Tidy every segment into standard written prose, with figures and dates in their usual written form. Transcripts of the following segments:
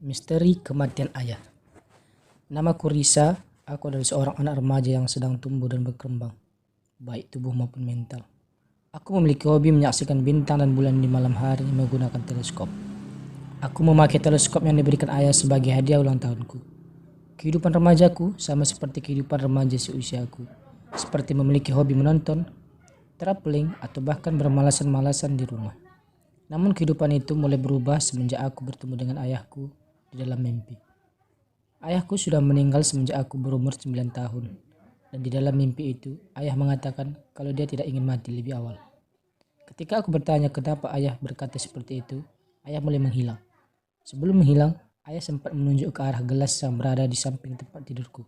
Misteri kematian ayah. Namaku Risa, aku adalah seorang anak remaja yang sedang tumbuh dan berkembang, baik tubuh maupun mental. Aku memiliki hobi menyaksikan bintang dan bulan di malam hari menggunakan teleskop. Aku memakai teleskop yang diberikan ayah sebagai hadiah ulang tahunku. Kehidupan remajaku sama seperti kehidupan remaja seusiaku, seperti memiliki hobi menonton, traveling, atau bahkan bermalasan-malasan di rumah. Namun kehidupan itu mulai berubah semenjak aku bertemu dengan ayahku di dalam mimpi. Ayahku sudah meninggal semenjak aku berumur 9 tahun. Dan di dalam mimpi itu, ayah mengatakan kalau dia tidak ingin mati lebih awal. Ketika aku bertanya kenapa ayah berkata seperti itu, ayah mulai menghilang. Sebelum menghilang, ayah sempat menunjuk ke arah gelas yang berada di samping tempat tidurku,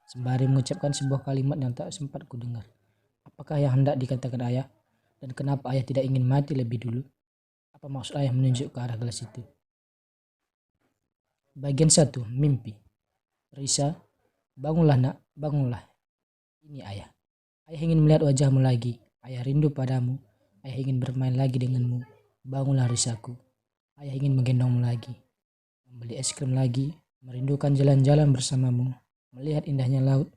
sembari mengucapkan sebuah kalimat yang tak sempat ku dengar. Apakah yang hendak dikatakan ayah? Dan kenapa ayah tidak ingin mati lebih dulu? Apa maksud ayah menunjuk ke arah gelas itu? Bagian 1. Mimpi. Risa, bangunlah nak, bangunlah. Ini ayah. Ayah ingin melihat wajahmu lagi. Ayah rindu padamu. Ayah ingin bermain lagi denganmu. Bangunlah Risaku. Ayah ingin menggendongmu lagi. Membeli es krim lagi. Merindukan jalan-jalan bersamamu. Melihat indahnya laut.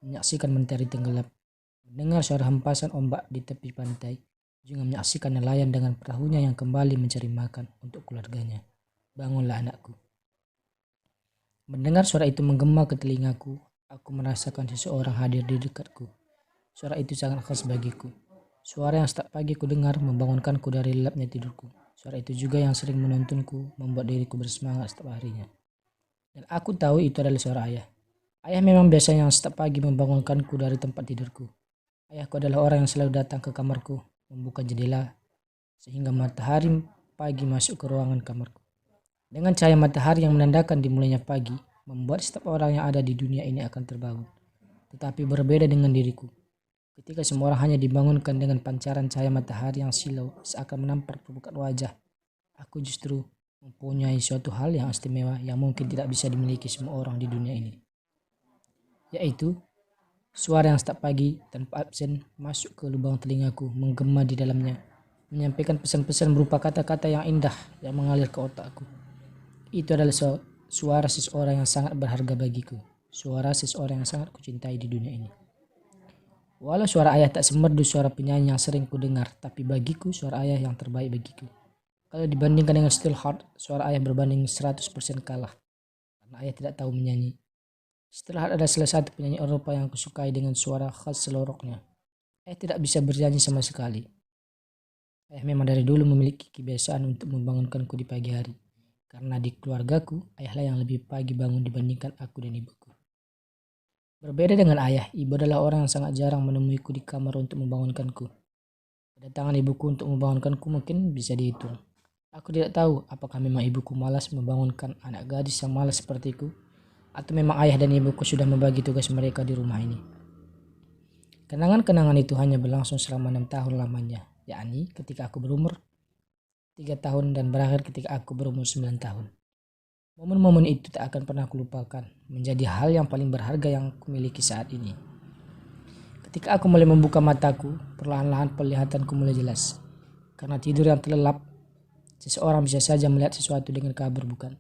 Menyaksikan mentari tenggelam. Mendengar suara hempasan ombak di tepi pantai. Juga menyaksikan nelayan dengan perahunya yang kembali mencari makan untuk keluarganya. Bangunlah anakku. Mendengar suara itu menggema ke telingaku, aku merasakan seseorang hadir di dekatku. Suara itu sangat khas bagiku. Suara yang setiap pagi ku dengar membangunkanku dari lelapnya tidurku. Suara itu juga yang sering menuntunku, membuat diriku bersemangat setiap harinya. Dan aku tahu itu adalah suara ayah. Ayah memang biasanya yang setiap pagi membangunkanku dari tempat tidurku. Ayahku adalah orang yang selalu datang ke kamarku, membuka jendela, sehingga matahari pagi masuk ke ruangan kamarku. Dengan cahaya matahari yang menandakan dimulainya pagi, membuat setiap orang yang ada di dunia ini akan terbangun. Tetapi berbeda dengan diriku. Ketika semua orang hanya dibangunkan dengan pancaran cahaya matahari yang silau seakan menampar permukaan wajah, aku justru mempunyai suatu hal yang istimewa yang mungkin tidak bisa dimiliki semua orang di dunia ini. Yaitu, suara yang setiap pagi tanpa absen masuk ke lubang telingaku, menggema di dalamnya, menyampaikan pesan-pesan berupa kata-kata yang indah yang mengalir ke otakku. Itu adalah suara seseorang yang sangat berharga bagiku. Suara seseorang yang sangat kucintai di dunia ini. Walau suara ayah tak semerdu suara penyanyi yang sering ku dengar, tapi bagiku suara ayah yang terbaik bagiku. Kalau dibandingkan dengan Still Heart, suara ayah berbanding 100% kalah. Karena ayah tidak tahu menyanyi. Still Heart adalah salah satu penyanyi Eropa yang kusukai dengan suara khas seloroknya. Ayah tidak bisa bernyanyi sama sekali. Ayah memang dari dulu memiliki kebiasaan untuk membangunkanku di pagi hari. Karena di keluargaku, ayahlah yang lebih pagi bangun dibandingkan aku dan ibuku. Berbeda dengan ayah, ibu adalah orang yang sangat jarang menemuiku di kamar untuk membangunkanku. Kedatangan ibuku untuk membangunkanku mungkin bisa dihitung. Aku tidak tahu apakah memang ibuku malas membangunkan anak gadis yang malas sepertiku, atau memang ayah dan ibuku sudah membagi tugas mereka di rumah ini. Kenangan-kenangan itu hanya berlangsung selama 6 tahun lamanya, yakni ketika aku berumur 3 tahun dan berakhir ketika aku berumur 9 tahun. Momen-momen itu tak akan pernah kulupakan, menjadi hal yang paling berharga yang kumiliki saat ini. Ketika aku mulai membuka mataku, perlahan-lahan penglihatanku mulai jelas. Karena tidur yang terlelap, seseorang bisa saja melihat sesuatu dengan kabur, bukan?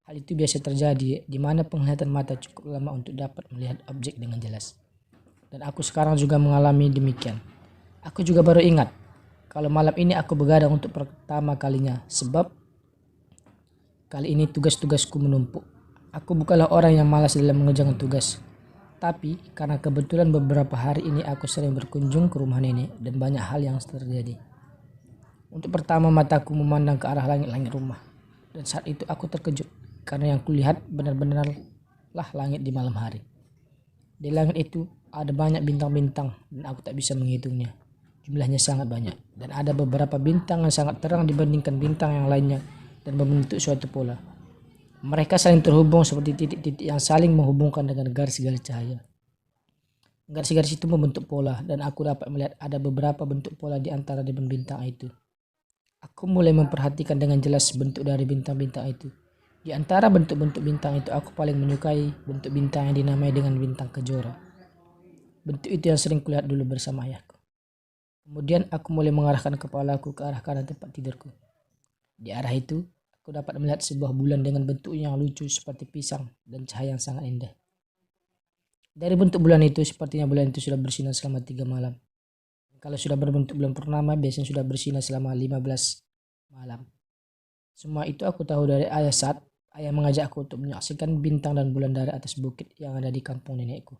Hal itu biasa terjadi di mana penglihatan mata cukup lama untuk dapat melihat objek dengan jelas. Dan aku sekarang juga mengalami demikian. Aku juga baru ingat kalau malam ini aku begadang untuk pertama kalinya, sebab kali ini tugas-tugasku menumpuk. Aku bukanlah orang yang malas dalam mengerjakan tugas. Tapi karena kebetulan beberapa hari ini aku sering berkunjung ke rumah nenek dan banyak hal yang terjadi. Untuk pertama mataku memandang ke arah langit-langit rumah. Dan saat itu aku terkejut karena yang kulihat benar-benarlah langit di malam hari. Di langit itu ada banyak bintang-bintang dan aku tak bisa menghitungnya. Jumlahnya sangat banyak dan ada beberapa bintang yang sangat terang dibandingkan bintang yang lainnya dan membentuk suatu pola. Mereka saling terhubung seperti titik-titik yang saling menghubungkan dengan garis-garis cahaya. Garis-garis itu membentuk pola dan aku dapat melihat ada beberapa bentuk pola di antara bintang itu. Aku mulai memperhatikan dengan jelas bentuk dari bintang-bintang itu. Di antara bentuk-bentuk bintang itu aku paling menyukai bentuk bintang yang dinamai dengan bintang kejora. Bentuk itu yang sering kulihat dulu bersama ayahku. Kemudian aku mulai mengarahkan kepalaku ke arah kanan tempat tidurku. Di arah itu, aku aku dapat melihat sebuah bulan dengan bentuk yang lucu seperti pisang dan cahaya yang sangat indah. Dari bentuk bulan itu, sepertinya bulan itu sudah bersinar selama 3 malam. Kalau sudah berbentuk bulan purnama, biasanya sudah bersinar selama 15 malam. Semua itu aku tahu dari ayah saat ayah mengajak aku untuk menyaksikan bintang dan bulan dari atas bukit yang ada di kampung nenekku.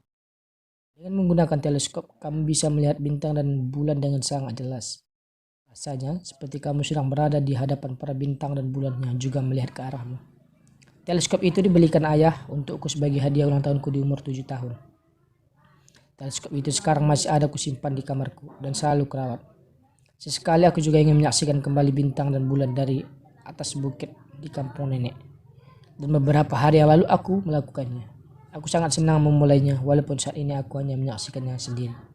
Dengan menggunakan teleskop, kamu bisa melihat bintang dan bulan dengan sangat jelas. Rasanya seperti kamu sedang berada di hadapan para bintang dan bulan yang juga melihat ke arahmu. Teleskop itu dibelikan ayah untukku sebagai hadiah ulang tahunku di umur 7 tahun. Teleskop itu sekarang masih ada kusimpan di kamarku dan selalu kerawat. Sesekali aku juga ingin menyaksikan kembali bintang dan bulan dari atas bukit di kampung nenek. Dan beberapa hari yang lalu aku melakukannya. Aku sangat senang memulainya walaupun saat ini aku hanya menyaksikannya sendiri.